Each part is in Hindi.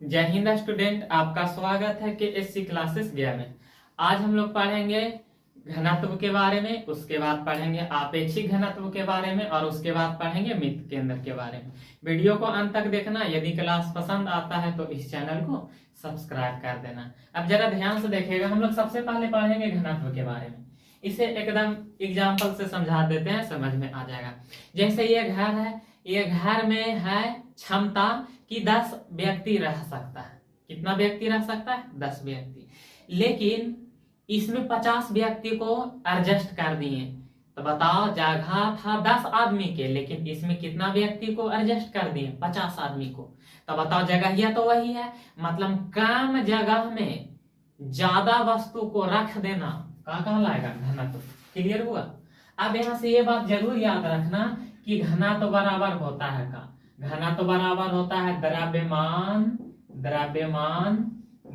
जय हिंद स्टूडेंट, आपका स्वागत है KSC क्लासेस गया में। आज हम लोग पढ़ेंगे घनत्व के बारे में, उसके बाद पढ़ेंगे आपेक्षिक घनत्व के बारे में और उसके बाद पढ़ेंगे मित्त केंद्र के बारे में। वीडियो को अंत तक देखना। यदि क्लास पसंद आता है तो इस चैनल को सब्सक्राइब कर देना। अब जरा ध्यान से देखिएगा, हम लोग सबसे पहले पढ़ेंगे घनत्व के बारे में। इसे एकदम एग्जाम्पल से समझा देते हैं, समझ में आ जाएगा। जैसे ये घर है, ये घर में है क्षमता कि 10 व्यक्ति रह सकता है। कितना व्यक्ति रह सकता है? 10 व्यक्ति। लेकिन इसमें 50 व्यक्ति को एडजस्ट कर दिए, तो बताओ जगह था 10 आदमी के, लेकिन इसमें कितना व्यक्ति को एडजस्ट कर दिए? 50 आदमी को। तो बताओ जगह यह तो वही है, मतलब कम जगह में ज्यादा वस्तु को रख देना क्या कहलाएगा? घनत्व। क्लियर हुआ? अब यहाँ से ये बात जरूर याद रखना कि घनत्व बराबर होता है का? घनत्व बराबर होता है द्रव्यमान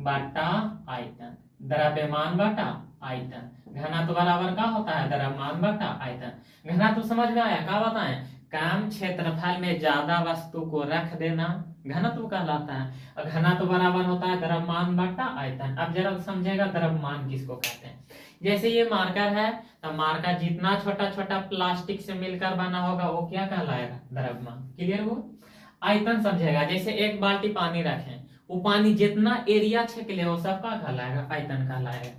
बटा आयतन। द्रव्यमान बटा आयतन। घनत्व बराबर का होता है? द्रव्यमान बटा आयतन। घनत्व समझ में आया? क्या बताएं? कम क्षेत्रफल में ज्यादा वस्तु को रख देना घनत्व कहलाता है। और घनत्व बराबर होता है द्रव्यमान बटा आयतन। अब जरा समझेगा द्रव्यमान किसको कहते हैं। जैसे ये मार्कर है, तो मार्कर जितना छोटा छोटा प्लास्टिक से मिलकर बना होगा वो क्या कहलाएगा? द्रव्यमान। क्लियर हुआ? आयतन समझेगा, जैसे एक बाल्टी पानी रखें, वो पानी जितना एरिया छेक ले वो सब का कहलाएगा? आयतन कहलाएगा।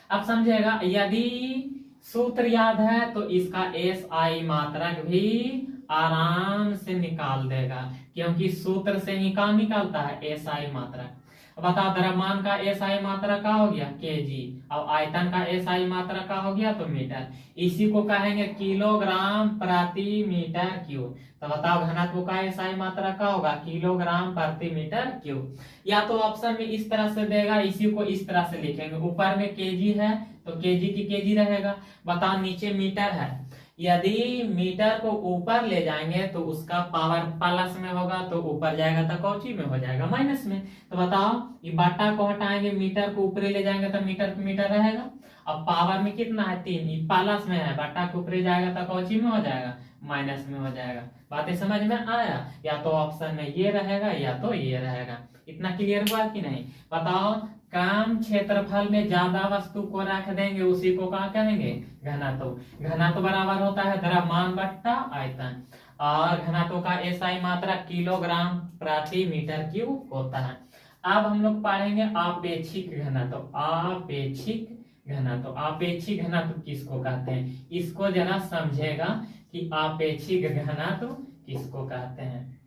अब समझेगा, यदि सूत्र याद है तो इसका SI मात्रक भी आराम से निकाल देगा, क्योंकि सूत्र से ही क्या निकालता है? SI मात्रक। बताओ द्रव्यमान का SI मात्रा का हो गया? kg। और आयतन का SI मात्रा का हो गया? तो मीटर। इसी को कहेंगे किलोग्राम प्रति मीटर क्यूब। तो बताओ घनत्व का SI मात्रा का होगा? किलोग्राम प्रति मीटर क्यूब। या तो ऑप्शन में इस तरह से देगा, इसी को इस तरह से लिखेंगे। ऊपर में kg है तो kg की kg रहेगा। बताओ नीचे मीटर है, यदि मीटर को ऊपर ले जाएंगे तो उसका पावर प्लस में होगा, तो ऊपर जाएगा तो कौची में हो जाएगा? माइनस में। तो बताओ ये बाटा को हटाएंगे, मीटर को ऊपर ले जाएंगे तो मीटर पे मीटर रहेगा। अब पावर में कितना है? 3, ये प्लस में है, बाटा को ऊपर जाएगा तो कौची में हो जाएगा? माइनस में हो जाएगा। बातें समझ में आया? या तो ऑप्शन में ये रहेगा या तो ये रहेगा। इतना क्लियर हुआ कि नहीं? बताओ कम क्षेत्रफल में ज्यादा वस्तु को रख देंगे, उसी को क्या कहेंगे? घनत्व। घनत्व बराबर होता है द्रव्यमान बट्टा आयतन। और घनत्व का SI मात्रा किलोग्राम प्रति मीटर क्यूब होता है। अब हम लोग पढ़ेंगे आपेक्षिक घनत्व। आपेक्षिक घनत्व। आपेक्षिक घनत्व किसको कहते हैं? इसको जरा समझेगा कि आपेक्षिक घनत्व किसको कहते हैं।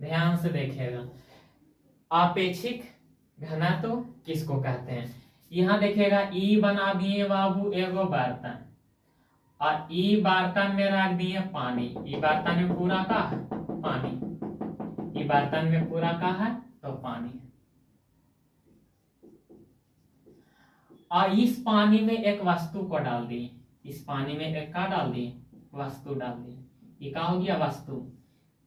ध्यान से देखिएगा, आपेक्षिक घनत्व किसको कहते हैं। यहाँ देखिएगा, ई बना दिए बाबू एगो बर्तन, और ई बर्तन में रख दिए पानी। ई बर्तन में पूरा का है? पानी। ई बर्तन में पूरा का है? तो पानी। और इस पानी में एक वस्तु को डाल दिए। इस पानी में एक का डाल दिए? वस्तु डाल दिए। ये क्या हो गया? वस्तु।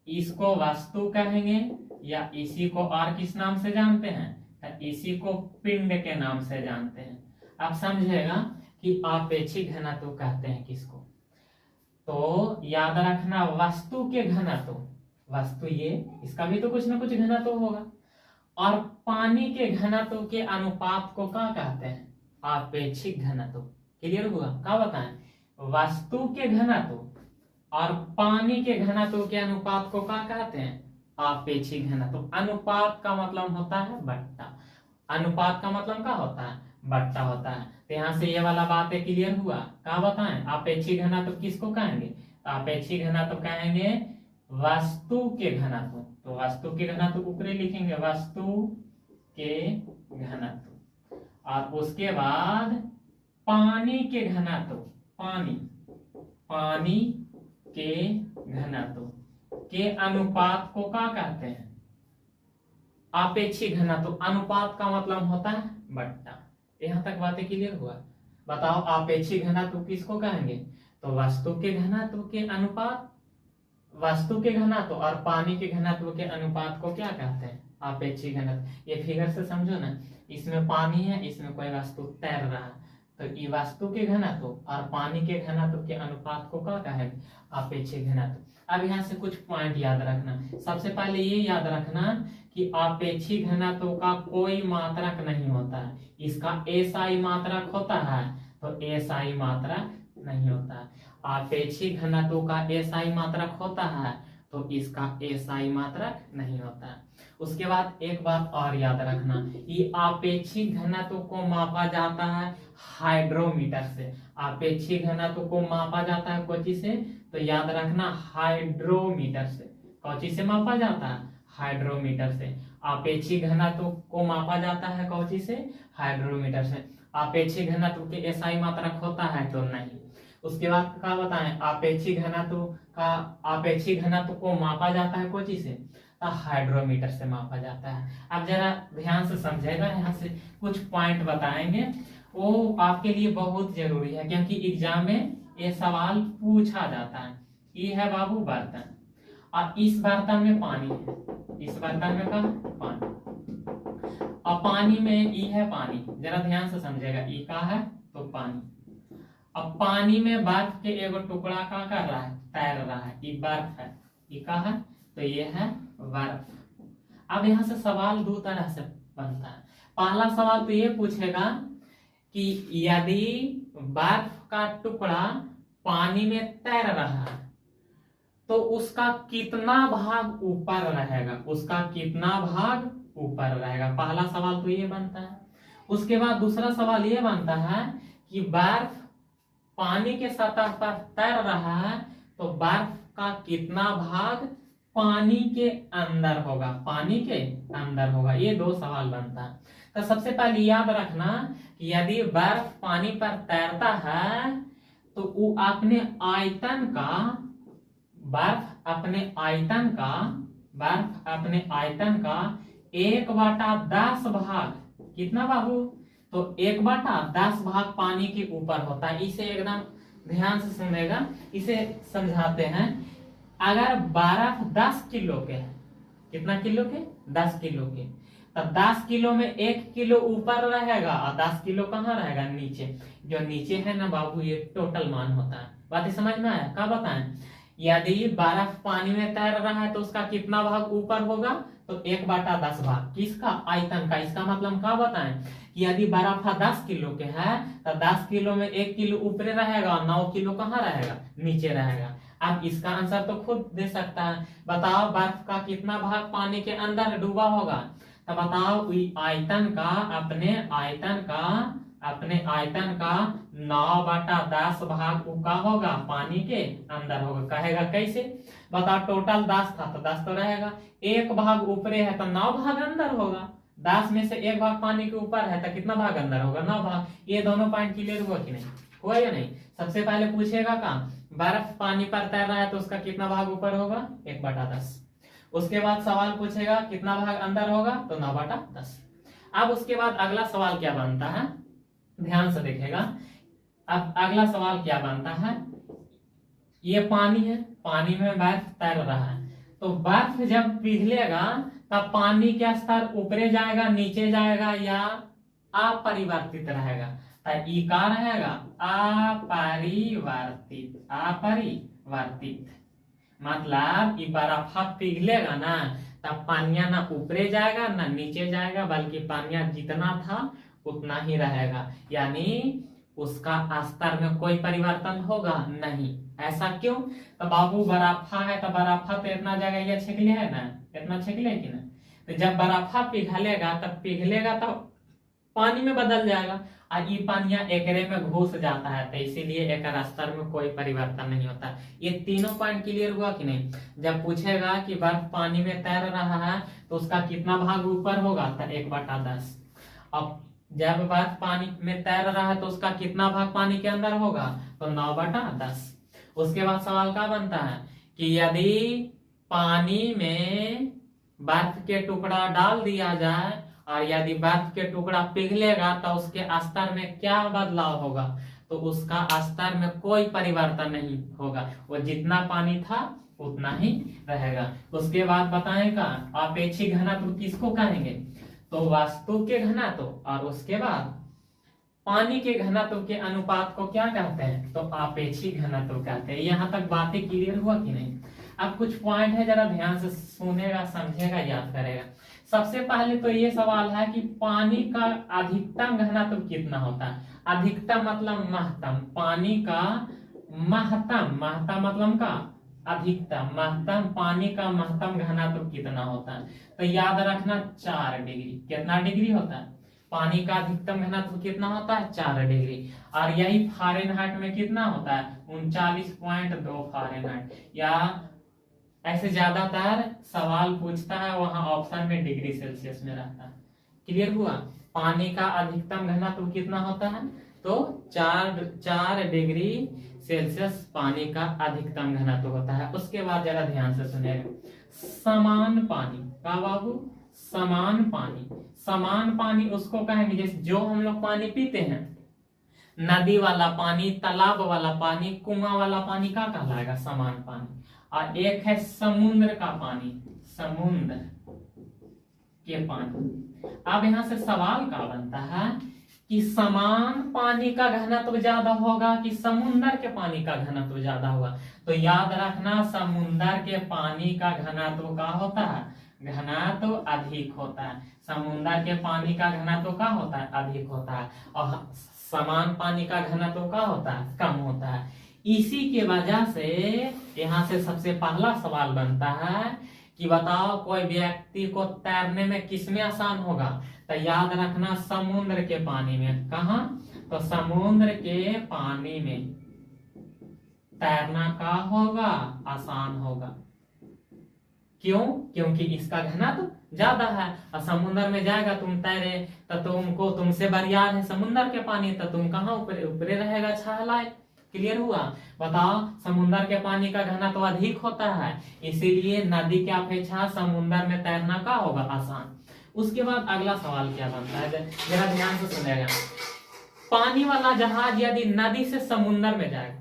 इसको वस्तु कहेंगे, या इसी को और किस नाम से जानते हैं? इसी को पिंड के नाम से जानते हैं। अब समझेगा कि आपेक्षिक घनत्व कहते हैं किसको। तो याद रखना, वस्तु के घनत्व, वस्तु ये, इसका भी तो कुछ ना कुछ घनत्व होगा। और पानी के घनत्व के अनुपात को क्या कहते हैं? आपेक्षिक घनत्व। क्लियर हुआ? क्या बताएं? वस्तु के घनत्व और पानी के घनत्व के अनुपात को क्या कहते हैं? आपेक्षिक घनत्व। अनुपात का मतलब होता है बट्टा। अनुपात का मतलब क्या होता है? बट्टा होता है। तो यहाँ से ये वाला बात है, क्लियर हुआ? क्या बताएं? आपेक्षिक घनत्व किसको कहेंगे? आपेक्षिक घनत्व कहेंगे वस्तु के घनत्व। तो वस्तु के घनत्व ऊपर लिखेंगे, वस्तु के घनत्व। और उसके बाद पानी के घनत्व, पानी के घनत्व के अनुपात को क्या कहते हैं? आपेक्षिक घनत्व। अनुपात का मतलब होता है बट्टा। यहाँ तक बातें क्लियर हुआ? बताओ आपेक्षिक घनत्व किसको कहेंगे? तो वस्तु के घनत्व के अनुपात, वस्तु के घनत्व और पानी के घनत्व के अनुपात को क्या कहते हैं? आपेक्षिक घनत्व। ये फिगर से समझो ना, इसमें पानी है, इसमें कोई वस्तु तैर रहा है, तो ये वस्तु के घनत्व और पानी के घनत्व के अनुपात को क्या कहेंगे? आपेक्षिक घनत्व। अब यहाँ से कुछ पॉइंट याद रखना। सबसे पहले ये याद रखना कि आपेक्षिक घनत्व का कोई मात्रक नहीं होता है, इसका एसआई मात्रक होता है तो एसआई मात्रक नहीं होता है। आपेक्षिक घनत्व का एसआई मात्रक होता है तो इसका एसआई मात्रक नहीं होता है। उसके बाद एक बात और याद रखना, ये आपेक्षिक घनत्व को मापा जाता है हाइड्रोमीटर से। आपेक्षिक घनत्व को मापा जाता है कौन चीज से, तो याद रखना हाइड्रोमीटर से। कौन चीज से मापा जाता है, हाइड्रोमीटर से। आपेक्षिक घनत्व को मापा जाता है कौन चीज से, हाइड्रोमीटर से। आपेक्षिक घनत्व के एसआई मात्रक होता है तो नहीं। उसके बाद क्या बताएं, आपेक्षिक घनत्व को मापा जाता है कौन चीज से, तो हाइड्रोमीटर से मापा जाता है। अब जरा ध्यान से समझेगा, यहाँ से कुछ पॉइंट बताएंगे, वो आपके लिए बहुत जरूरी है क्योंकि एग्जाम में ये सवाल पूछा जाता है। ये है बाबू बर्तन, और इस बर्तन में पानी है, इस बर्तन में क्या पानी, और पानी में ये है पानी। जरा ध्यान से समझेगा, ये क्या है तो पानी। अब पानी में बर्फ के एगो टुकड़ा का कर रहा है, तैर रहा है, ये बर्फ है, ये क्या है तो ये है बर्फ। अब यहाँ से सवाल दो तरह से बनता है। पहला सवाल तो ये पूछेगा कि यदि बर्फ का टुकड़ा पानी में तैर रहा है तो उसका कितना भाग ऊपर रहेगा, उसका कितना भाग ऊपर रहेगा। पहला सवाल तो ये बनता है। उसके बाद दूसरा सवाल ये बनता है कि बर्फ पानी के सतह पर तैर रहा है तो बर्फ का कितना भाग पानी के अंदर होगा, पानी के अंदर होगा। ये दो सवाल बनता है। तो सबसे पहले याद रखना कि यदि बर्फ पानी पर तैरता है तो वो अपने आयतन का, बर्फ अपने आयतन का 1/10 भाग, कितना बाबू, तो 1/10 भाग पानी के ऊपर होता है। इसे एकदम ध्यान से सुनेगा, इसे समझाते हैं। अगर बर्फ 10 किलो के है, कितना किलो के, 10 किलो के, तो 10 किलो में 1 किलो ऊपर रहेगा और 10 किलो कहाँ रहेगा, नीचे। जो नीचे है ना बाबू, ये टोटल मान होता है। बातें समझ में आया, क्या बताएं। यदि बर्फ पानी में तैर रहा है तो उसका कितना भाग ऊपर होगा, तो 1/10 भाग किसका, आयतन का। इसका मतलब क्या बताएं कि यदि बर्फ 10 किलो के है तो 10 किलो में 1 किलो ऊपर रहेगा और 9 किलो कहाँ रहेगा, नीचे रहेगा। अब इसका आंसर तो खुद दे सकता है। बताओ बर्फ का कितना भाग पानी के अंदर डूबा होगा, तो बताओ आयतन का, अपने आयतन का 9/10 भाग का होगा, पानी के अंदर होगा। कहेगा कैसे, बताओ टोटल 10 था तो 10 तो रहेगा, 1 भाग ऊपरे है तो 9 भाग अंदर होगा। 10 में से 1 भाग पानी के ऊपर है तो कितना भाग अंदर होगा, 9 भाग। ये दोनों पॉइंट क्लियर हुआ कि नहीं, हुआ या नहीं। सबसे पहले पूछेगा का, बर्फ पानी पर तैर रहा है तो उसका कितना भाग ऊपर होगा, 1/10। उसके बाद सवाल पूछेगा कितना भाग अंदर होगा, तो 9/10। अब उसके बाद अगला सवाल क्या बनता है, ध्यान से देखेगा। अब अगला सवाल क्या बनता है, ये पानी है, पानी में बर्फ तैर रहा है, तो बर्फ जब पिघलेगा तब पानी का स्तर ऊपरे जाएगा, नीचे जाएगा, या अपरिवर्तित रहेगा। तो ई का रहेगा, अपरिवर्तित। मतलब ये बर्फ पिघलेगा ना तब पानिया ना ऊपरे जाएगा ना नीचे जाएगा, बल्कि पानिया जितना था उतना ही रहेगा, यानी उसका स्तर में कोई परिवर्तन होगा नहीं। ऐसा क्यों, तो बाबू बर्फा है तो बर्फा तो इतना जगह ये छिकले है ना, इतना छिकले कि ना, तो जब बर्फा पिघलेगा तब पानी में बदल जाएगा, और ये पानिया एकरे में घुस जाता है, तो इसीलिए एक स्तर में कोई परिवर्तन नहीं होता। ये तीनों पॉइंट क्लियर हुआ कि नहीं। जब पूछेगा कि बर्फ पानी में तैर रहा है तो उसका कितना भाग ऊपर होगा, तो 1/10। अब जब बर्फ पानी में तैर रहा है तो उसका कितना भाग पानी के अंदर होगा, तो 9/10। उसके बाद सवाल क्या बनता है कि यदि पानी में बर्फ के टुकड़ा डाल दिया जाए और यदि बर्फ के टुकड़ा पिघलेगा तो उसके स्तर में क्या बदलाव होगा, तो उसका स्तर में कोई परिवर्तन नहीं होगा, वो जितना पानी था उतना ही रहेगा। उसके बाद बताएगा आपेक्षिक घनत्व किसको कहेंगे, तो वस्तु के घनत्व और उसके बाद पानी के घनत्व के अनुपात को क्या कहते हैं, तो आपेक्षिक घनत्व कहते हैं। यहाँ तक बातें क्लियर हुआ कि नहीं। अब कुछ पॉइंट है, जरा ध्यान से सुनेगा, समझेगा, याद करेगा। सबसे पहले तो ये सवाल है कि पानी का अधिकतम घनत्व कितना होता है। अधिकतम मतलब महत्तम, पानी का महत्तम, महत्तम मतलब का अधिकतम, महत्तम पानी का महत्तम घनत्व कितना होता है। तो याद रखना 4 डिग्री। कितना डिग्री होता है? पानी का अधिकतम घनत्व कितना होता है? 4 डिग्री। और यही फारेनहाइट में कितना होता है? 39.2 फारेनहाइट। या ऐसे ज्यादातर सवाल पूछता है, वहां ऑप्शन में डिग्री सेल्सियस में रहता है। क्लियर हुआ? पानी का अधिकतम घनत्व कितना होता है? तो 4 डिग्री सेल्सियस पानी का अधिकतम घनत्व होता है। उसके बाद जरा ध्यान से सुनिएगा, समान पानी का बाबू, समान पानी, समान पानी उसको कहेंगे जैसे जो हम लोग पानी पीते हैं, नदी वाला पानी, तालाब वाला पानी, कुआं वाला पानी का कहलाएगा समान पानी। और एक है समुद्र का पानी, समुद्र के पानी। अब यहां से सवाल का बनता है कि समान पानी का घनत्व ज्यादा होगा कि समुद्र के पानी का घनत्व ज्यादा होगा। तो याद रखना, समुद्र के पानी का घनत्व का होता है? घनत्व अधिक होता है। समुद्र के पानी का घनत्व का होता है? अधिक होता है। और समान पानी का घनत्व का होता है? कम होता है। इसी के वजह से यहाँ से सबसे पहला सवाल बनता है कि बताओ कोई व्यक्ति को तैरने में किसमें आसान होगा। तो याद रखना, समुद्र के पानी में। कहा? तो समुद्र के पानी में तैरना का होगा? आसान होगा। क्यों? क्योंकि इसका घनत्व ज्यादा है। और समुद्र में जाएगा तुम तैरे तो तुमको, तुमसे बरियार है समुद्र के पानी, तो तुम कहाँ ऊपरे रहेगा छालाए। क्लियर हुआ? बताओ, समुद्र के पानी का घनत्व अधिक होता है, इसीलिए नदी के अपेक्षा समुद्र में तैरना का होगा? आसान। उसके बाद अगला सवाल क्या बनता है, जरा ध्यान से सुनेगा। पानी वाला जहाज यदि नदी से समुद्र में जाएगा,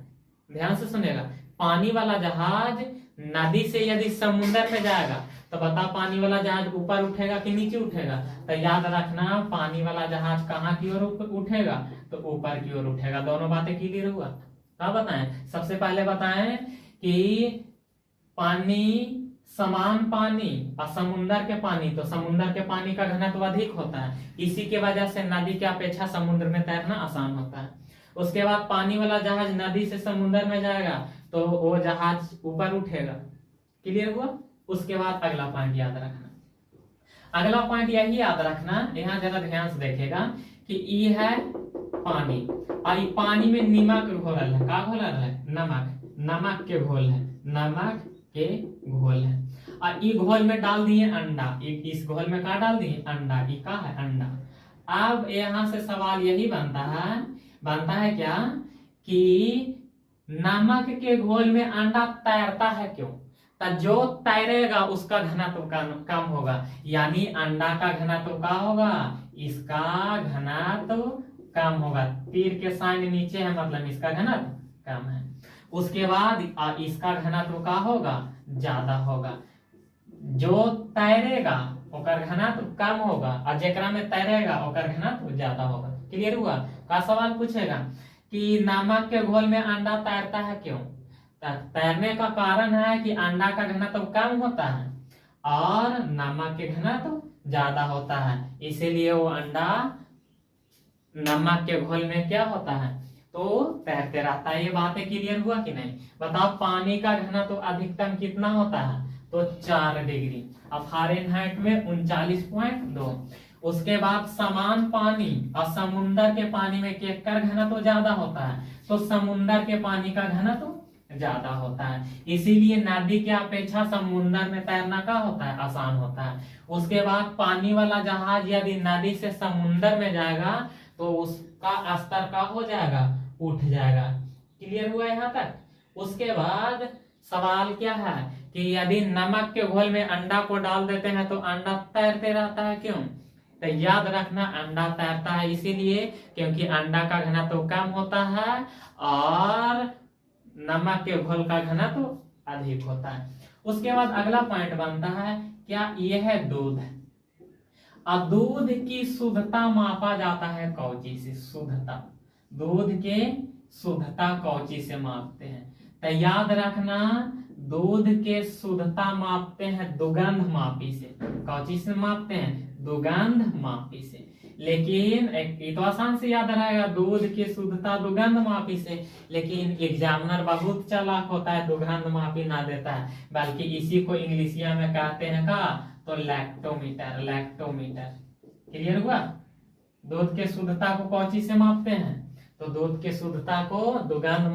ध्यान से सुनेगा, पानी वाला जहाज नदी से यदि समुद्र में जाएगा तो बता, पानी वाला जहाज ऊपर उठेगा कि नीचे उठेगा? तो याद रखना, पानी वाला जहाज कहाँ की ओर उठेगा? तो ऊपर की ओर उठेगा। दोनों बातें क्लियर हुआ? क्या बताएं? सबसे पहले बताएं कि पानी, समान पानी और समुद्र के पानी, तो समुद्र के पानी का घनत्व अधिक होता है, इसी के वजह से नदी की अपेक्षा समुद्र में तैरना आसान होता है। उसके बाद पानी वाला जहाज नदी से समुद्र में जाएगा तो वो जहाज ऊपर उठेगा। क्लियर हुआ? उसके बाद अगला पॉइंट याद रखना, अगला पॉइंट यही याद रखना, यहाँ जरा ध्यान से देखेगा कि ये है पानी, और ये पानी में नमक घोलल है। का घोलल है? नमक, नमक के घोल है, नमक के घोल है। और ये घोल में डाल दिए अंडा, इस घोल में क्या डाल दिए? अंडा। ये का है? अंडा। अब यहाँ से सवाल यही बनता है क्या कि नमक के घोल में अंडा तैरता है क्यों? तो जो तैरेगा उसका घनत्व कम होगा, यानी अंडा का घनत्व का होगा? इसका घनत्व कम होगा। तीर के साइन नीचे है, मतलब इसका घनत्व कम है। उसके बाद इसका घनत्व का होगा? ज्यादा होगा। जो तैरेगा ओकर घनत्व कम होगा और जेकरा में तैरेगा ओकर घनत्व ज्यादा होगा। क्लियर हुआ? का सवाल पूछेगा कि नमक के घोल में अंडा तैरता है क्यों? तैरने का कारण है कि अंडा का घनत्व कम होता है और नमक के घनत्व ज्यादा होता है, इसीलिए वो अंडा नमक के घोल में क्या होता है? तो तैरते रहता है। ये बातें क्लियर हुआ कि नहीं? बताओ, पानी का घनत्व अधिकतम कितना होता है? तो 4 डिग्री, अब फारेनहाइट में 39.2। उसके बाद समान पानी और समुद्र के पानी में केकर घनत्व ज्यादा होता है? तो समुद्र के पानी का घनत्व ज्यादा होता है, इसीलिए नदी के अपेक्षा समुद्र में तैरना का होता है? आसान होता है। उसके बाद पानी वाला जहाज यदि नदी से समुद्र में जाएगा तो उसका स्तर का हो जाएगा? उठ जाएगा। क्लियर हुआ यहाँ तक? उसके बाद सवाल क्या है कि यदि नमक के घोल में अंडा को डाल देते हैं तो अंडा तैरते रहता है क्यों? तो याद रखना, अंडा तैरता है इसीलिए क्योंकि अंडा का घनत्व कम होता है और नमक के घोल का घनत्व अधिक होता है। उसके बाद अगला पॉइंट बनता है, क्या यह है दूध। अब दूध की शुद्धता मापा जाता है कौची से? शुद्धता, दूध के शुद्धता कौची से मापते हैं? तो याद रखना, दूध के शुद्धता मापते हैं दुगंध मापी से। कौची से मापते हैं? दुगंध मापी से। लेकिन ये तो आसान से याद रहेगा, दूध की शुद्धता दुगंध मापी से। लेकिन एग्जामिनर बहुत चालाक होता है, दुगंध मापी ना देता है, बल्कि इसी को इंग्लिशिया में कहते हैं का, तो लैक्टोमीटर। लैक्टोमीटर क्लियर हुआ? दूध के शुद्धता को कौची से मापते हैं? तो दूध के शुद्धता को दुगंध